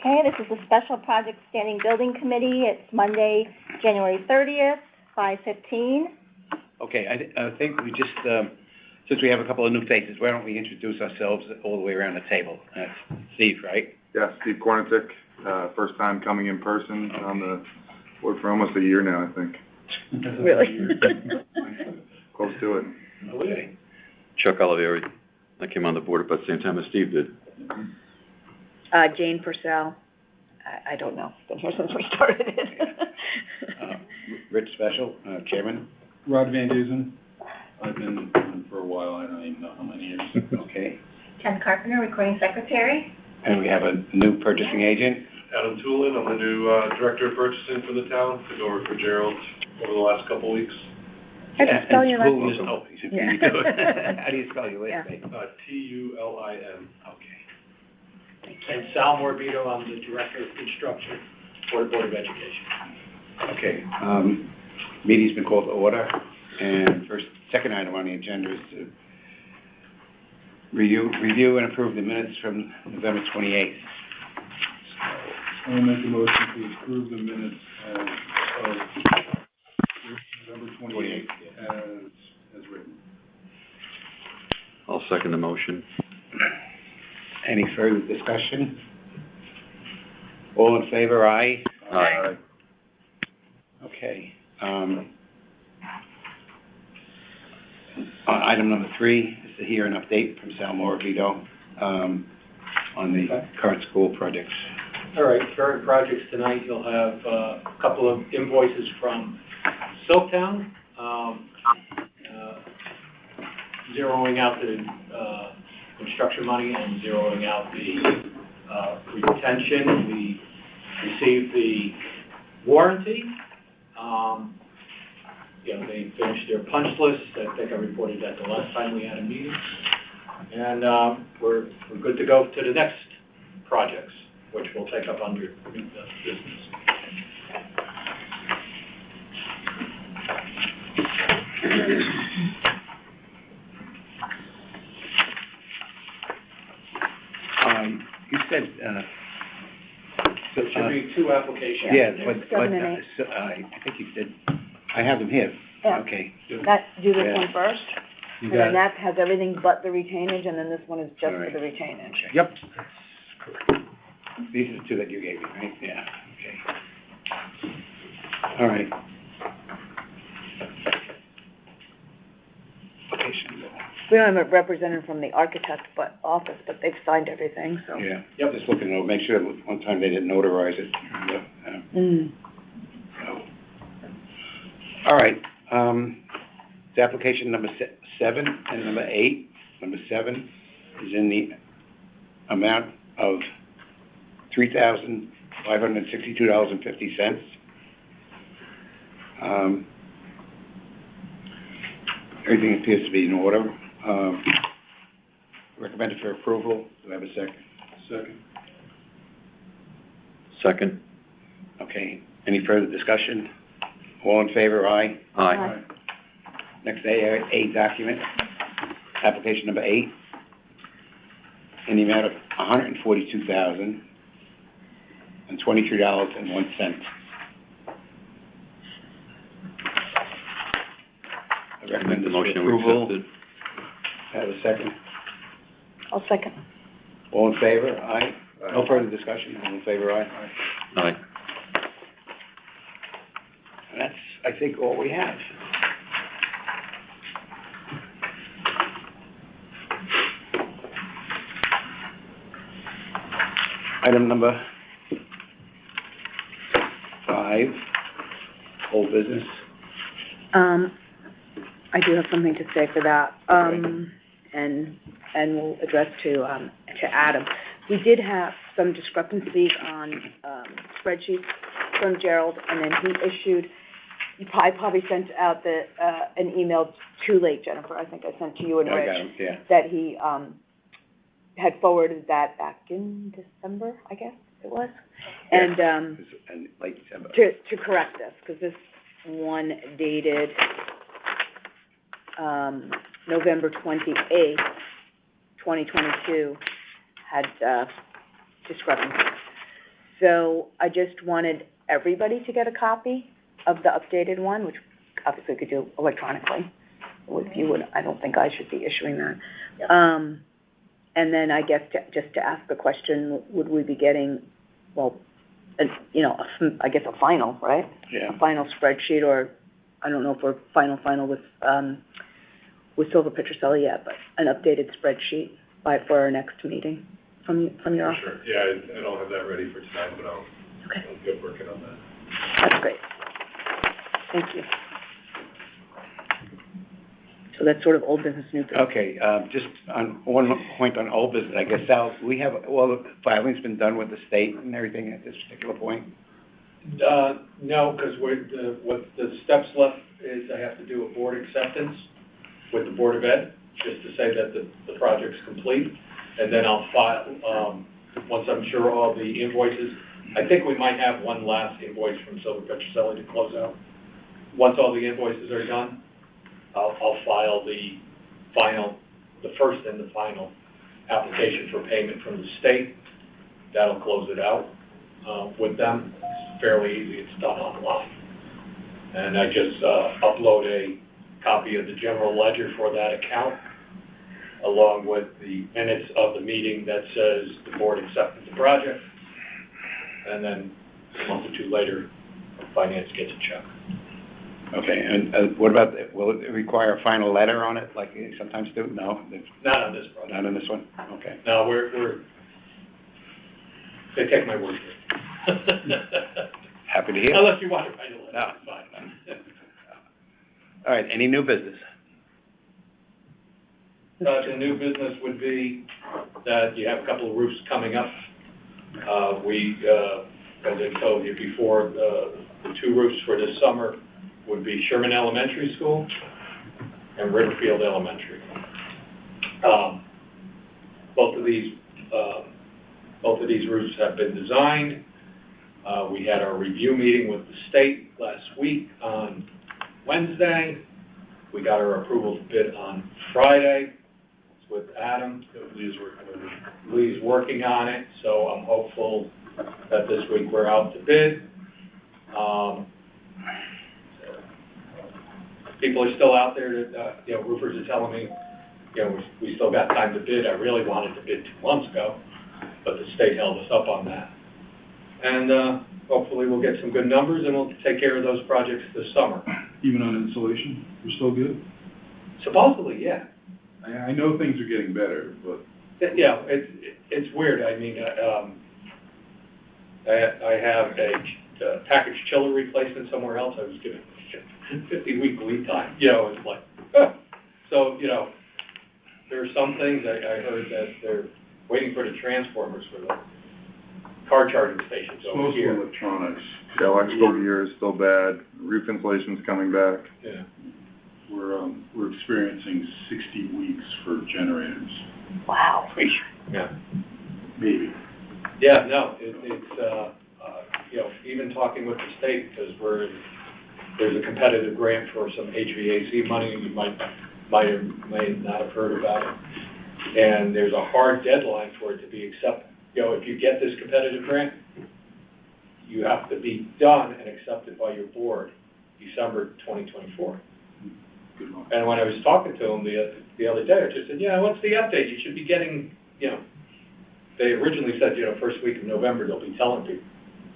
Okay, this is a special project standing building committee. It's Monday, January 30th, 5:15. Okay, I think we just, since we have a couple of new faces, why don't we introduce ourselves all the way around the table? That's Steve, right? Yeah, Steve Kornatik, first time coming in person on the board for almost a year now, I think. Really? Close to it. Okay. Chuck Olivieri. I came on the board about the same time as Steve did. Jane Purcell. I don't know. Been here since we started it. Rich Special, Chairman. Rod Van Dusen. I've been on for a while. I don't even know how many years. Okay. Ken Carpenter, recording secretary. And we have a new purchasing agent. Adam Toolin, I'm the new Director of Purchasing for the town, took over for Gerald over the last couple of weeks. How do you spell your last name? Oh, Yeah. How do you spell your last name? Tulin. Okay. And Sal Morbido, I'm the Director of Construction for the Board of Education. Okay, meeting's been called to order, and second item on the agenda is to review and approve the minutes from November 28th. I'll make a motion to approve the minutes of November 28th as written. I'll second the motion. Any further discussion? All in favor, aye? Aye. Okay. Item number 3 is to hear an update from Sal Morbido on the current school projects. All right, current projects tonight, you'll have a couple of invoices from Silktown, zeroing out the construction money and zeroing out the retention. We received the warranty. They finished their punch list. I think I reported that the last time we had a meeting. And we're good to go to the next projects, which we'll take up under new business. You said, There should be 2 applications. yeah, but 7 and 8. I think you said, I have them here. Yeah. Okay. That, do this Yeah. one first, You and got then it. that has everything but the retainage, and then this one is just All for right. the retainage. Yep. These are the 2 that you gave me, right? Yeah, okay. All right. Application. We don't have a representative from the architect office, but they've signed everything, so. Yeah, just looking over, make sure that one time they didn't notarize it. All right, it's application number 7 and number 8. Number 7 is in the amount of $3,562.50. Everything appears to be in order. Recommended for approval. Do I have a second? Second. Second. Okay, any further discussion? All in favor, aye? Aye. Next A document, application number 8, in the amount of $142,023.01. I recommend The this for motion we approval. accepted. Have a second. I'll second. All in favor, aye? No further discussion, all in favor, aye? Aye. And that's, I think, all we have. Item number 5, old business. I do have something to say for that, Okay. and we'll address to Adam. We did have some discrepancies on spreadsheets from Gerald, and then I probably sent out an email too late, Jennifer. I think I sent to you and I Rich. got him, yeah. That he had forwarded that back in December, I guess it was. And And late December. to correct this, because this one dated November 28th, 2022, had discrepancies. So I just wanted everybody to get a copy of the updated one, which obviously we could do electronically. If you would, I don't think I should be issuing that. And then I guess just to ask the question, would we be getting, well, I guess a final, right? Yeah. A final spreadsheet, or I don't know if we're final with Silver Petroselli yet, but an updated spreadsheet for our next meeting from your office. Sure, yeah, I don't have that ready for tonight, but I'll get working on that. That's great. Thank you. So that's sort of old business, new business. Okay, just on one point on old business, I guess, Sal, we have, all the filing's been done with the state and everything at this particular point? No, because what the steps left is I have to do a board acceptance with the Board of Ed, just to say that the project's complete, and then I'll file, once I'm sure all the invoices, I think we might have one last invoice from Silver Petroselli to close out. Once all the invoices are done, I'll file the first and the final application for payment from the state. That'll close it out with them. It's fairly easy, it's done online. And I just upload a copy of the general ledger for that account, along with the minutes of the meeting that says the board accepted the project. And then a month or two later, finance gets a check. Okay, and what about, will it require a final letter on it, like you sometimes do? No? Not on this project. Not on this one? Okay. No, they take my word for it. Happy to hear. Unless you want to write a letter, No. it's fine. All right, any new business? The new business would be that you have a couple of roofs coming up. As I told you before, the two roofs for this summer would be Sherman Elementary School and Riverfield Elementary. Both of these roofs have been designed. We had our review meeting with the state last week on Wednesday. We got our approval to bid on Friday. It's with Adam. Lee's working on it, so I'm hopeful that this week we're out to bid. People are still out there that, roofers are telling me, we still got time to bid. I really wanted to bid 2 months ago, but the state held us up on that. And hopefully we'll get some good numbers and we'll take care of those projects this summer. Even on insulation, we're still good? Supposedly, yeah. I know things are getting better, but... Yeah, it's weird. I mean, I have a package chiller replacement somewhere else. I was given 50-week lead time. It's like, oh. So, there are some things I heard that they're waiting for the transformers for the car charging stations over Mostly here. electronics. The electrical gear is still bad. Roof insulation's coming back. Yeah. We're experiencing 60 weeks for generators, Wow. Yeah. maybe. Yeah, no, it's even talking with the state, because there's a competitive grant for some HVAC money, you may not have heard about it. And there's a hard deadline for it to be accepted. If you get this competitive grant, you have to be done and accepted by your board December 2024. Good luck. And when I was talking to him the other day, I just said, what's the update? You should be getting, they originally said, first week of November, they'll be telling people.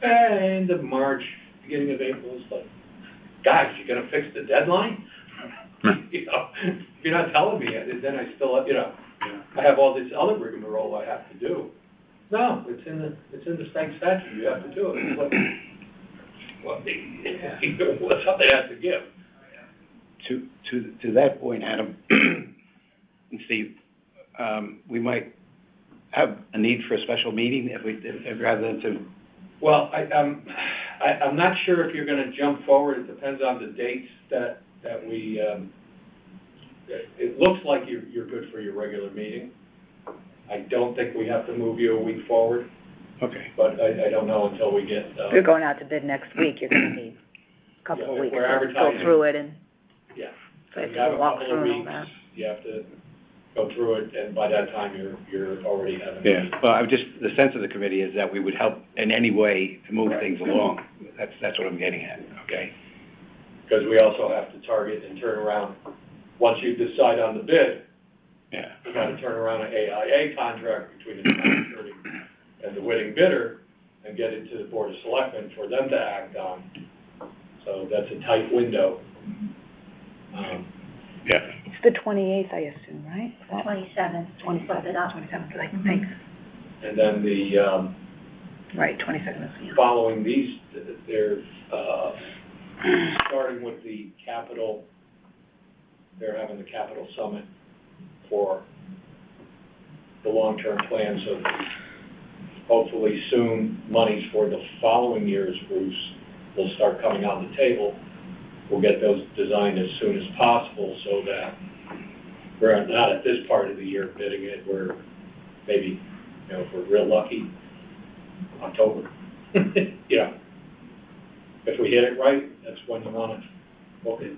End of March, beginning of April, it's like, guys, you gonna fix the deadline? If you're not telling me, then I still, I have all this other rigmarole I have to do. No, it's in the state statute, you have to do it. It's like, well, something has to give. To that point, Adam and Steve, we might have a need for a special meeting if rather than to. Well, I'm not sure if you're going to jump forward. It depends on the dates that we. It looks like you're good for your regular meeting. I don't think we have to move you a week forward. Okay. But I don't know until we get. If you're going out to bid next week, you're going to need a couple of if weeks we're to go advertising, through it and Yeah. so You have a walk couple through of and all weeks. that. You have to go through it, and by that time, you're already having. Yeah, well, the sense of the committee is that we would help in any way to move things along. That's what I'm getting at, okay? Because we also have to target and turn around, once you decide on the bid, Yeah. we gotta turn around an AIA contract between the town attorney and the winning bidder, and get it to the Board of Selectmen for them to act on. So that's a tight window. Yeah. It's the 28th, I assume, right? 27th. 27th, thanks. And then the, Right, 22nd is, yeah. following these, they're, starting with the capital, they're having the capital summit for the long-term plan, so hopefully soon, monies for the following year's roofs will start coming on the table. We'll get those designed as soon as possible so that we're not at this part of the year bidding it, we're maybe, if we're real lucky, October. You know, if we hit it right, that's when you want to book it.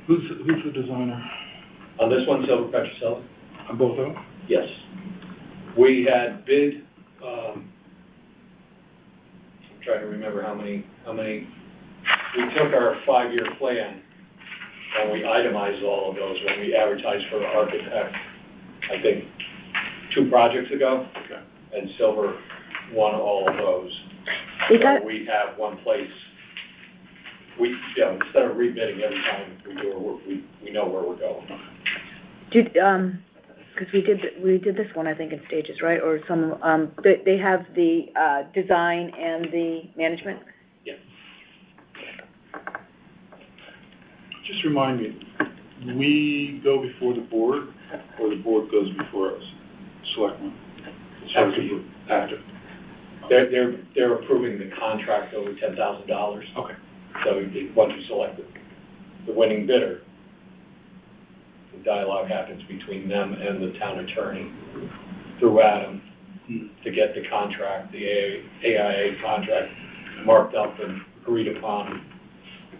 Who's the designer? On this one, Silver Petroselli? On both of them? Yes. We had bid, I'm trying to remember how many, we took our 5-year plan and we itemized all of those when we advertised for the architect, I think, 2 projects ago. Okay. And Silver won all of those. Is that, So we have one place, instead of rebidding every time we do our work, we know where we're going. because we did this one, I think, in stages, right? Or some, they have the, design and the management? Yeah. Just remind me, we go before the board, or the board goes before us, selectmen? After you. After. They're approving the contract over $10,000. Okay. So once you select the winning bidder, the dialogue happens between them and the town attorney through Adam to get the contract, the AIA contract marked up and agreed upon,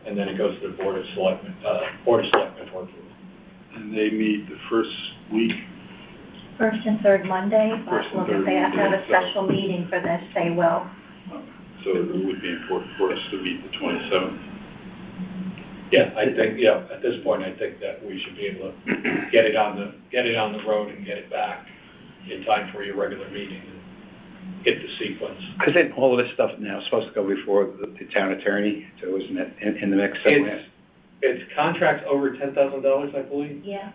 and then it goes to the Board of Selectmen for approval. And they meet the first week? First and third Monday, but First and look, third if they have to have a Monday, so- special meeting for this, they will. So it would be important for us to meet the 27th. Yeah, I think, at this point, I think that we should be able to get it on the road and get it back in time for your regular meeting and hit the sequence. Isn't all of this stuff now supposed to go before the town attorney, so isn't it in the mix somewhere? It's contracts over $10,000, I believe, Yeah.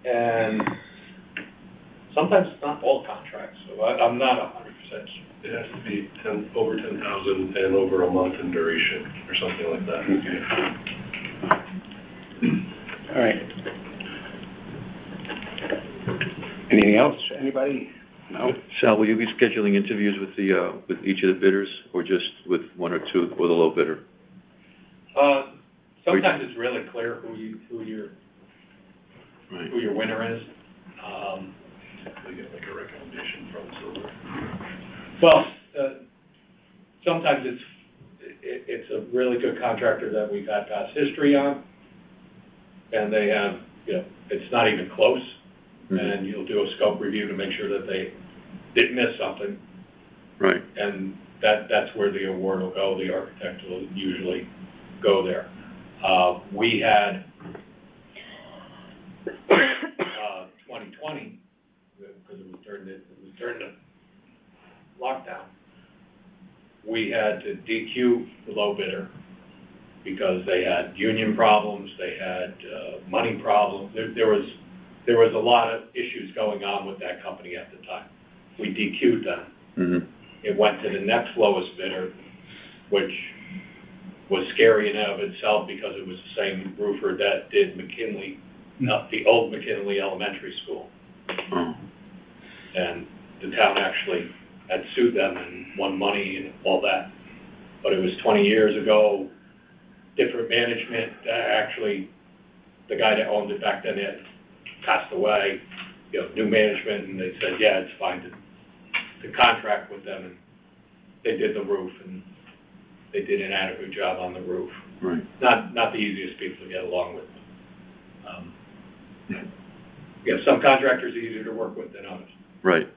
and sometimes it's not all contracts, so I'm not 100% sure. It has to be over 10,000 and over a month in duration, or something like that. All right. Anything else, anybody? No? Sal, will you be scheduling interviews with with each of the bidders, or just with one or two, or the low bidder? Sometimes it's really clear who your winner is. We get like a recommendation from Silver. Well, sometimes it's a really good contractor that we've had past history on, and they have, it's not even close, and you'll do a scope review to make sure that they didn't miss something. Right. And that's where the award will go. The architect will usually go there. We had 2020, because it was during the lockdown. We had to DQ the low bidder because they had union problems, they had money problems. There was a lot of issues going on with that company at the time. We DQ'd them. Mm-hmm. It went to the next lowest bidder, which was scary in and of itself because it was the same roofer that did McKinley, the old McKinley Elementary School. Oh. And the town actually had sued them and won money and all that. But it was 20 years ago, different management. Actually, the guy that owned it back then had passed away, new management, and they said, yeah, it's fine to contract with them. And they did the roof, and they did an adequate job on the roof. Right. Not the easiest people to get along with. We have some contractors easier to work with than others. Right.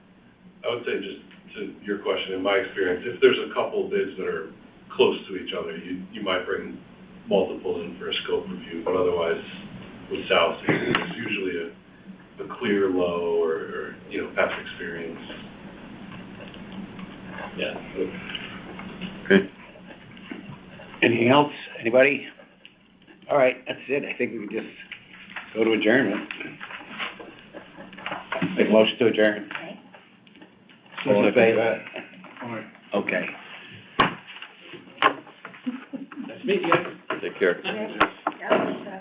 I would say, just to your question, in my experience, if there's a couple bids that are close to each other, you might bring multiple in for a scope review, but otherwise, with South, it's usually a clear low or, you know, past experience. Yeah. Okay. Anything else? Anybody? All right, that's it. I think we can just go to adjournment. Make a motion to adjourn. Okay. All in favor? All right. Okay. Nice to meet you. Take care. Yeah.